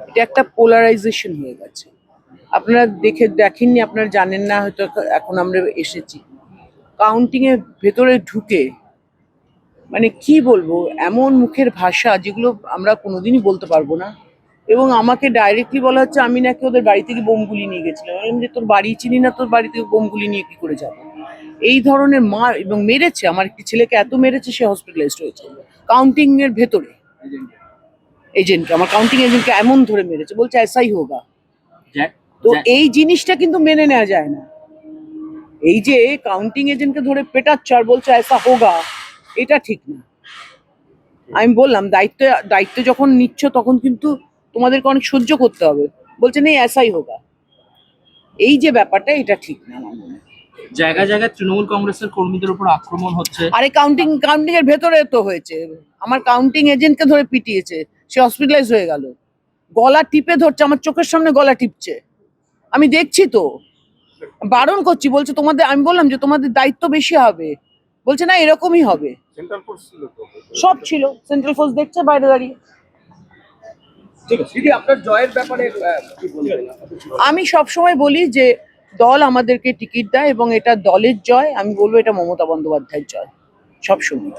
এটা একটা পোলারাইজেশন হয়ে গেছে। আপনারা দেখেননি, আপনারা জানেন না হয়তো, এখন আমরা এসেছি কাউন্টিং এর ভেতরে ঢুকে, মানে কি বলবো, এমন মুখের ভাষা যেগুলো আমরা কোনোদিনই বলতে পারবো না। এবং আমাকে ডাইরেক্টলি বলা হচ্ছে আমি নাকি ওদের বাড়ি থেকে বোমগুলি নিয়ে গেছিলাম। আমি বললাম যে তোর বাড়ি চিনি না, তোর বাড়ি থেকে বোমগুলি নিয়ে কি করে যাবো? এই ধরনের মার, এবং মেরেছে, আমার একটি ছেলেকে এত মেরেছে সে হসপিটালাইজড হয়েছে কাউন্টিং এর ভেতরে। এজেন্টকে, আমার কাউন্টিং এজেন্টকে এমন ধরে মেরেছে, বলছে এসাই হোগা। তো এই জিনিসটা কিন্তু মেনে নেওয়া যায় না। এই যে কাউন্টিং এজেন্টকে ধরে পেটাচ্ছে আর বলছে এসা হোগা, এটা ঠিক না। আমি বললাম দায়িত্ব যখন নিচ্ছ তখন কিন্তু তোমাদেরকে অনেক সহ্য করতে হবে। বলছে নেই এসাই হোগা। এই যে ব্যাপারটা, এটা ঠিক না আমার মনে হয়। জায়গায় জায়গায় তৃণমূল কংগ্রেসের কর্মীদের উপর আক্রমণ হচ্ছে। আরে কাউন্টিং এর ভেতরে তো হয়েছে। আমার কাউন্টিং এজেন্টকে ধরে পিটিয়েছে, সে হসপিটালাইজ হয়ে গেল। গলা টিপে ধরছে, আমার চোখের সামনে গলা টিপছে, আমি দেখছি তো। বারণ করছি, বলছে তোমাদের, আমি বললাম যে তোমাদের দায়িত্ব বেশি হবে। বলছে না এরকমই হবে। সব ছিল, সেন্ট্রাল ফোর্স দেখছে বাইরে দাঁড়িয়ে। দিদি, আপনার জয়ের ব্যাপারে কি বলবেন? আমি সবসময় বলি যে দল আমাদেরকে টিকিট দেয় এবং এটা দলের জয়। আমি বলবো এটা মমতা বন্দ্যোপাধ্যায়ের জয় সবসময়।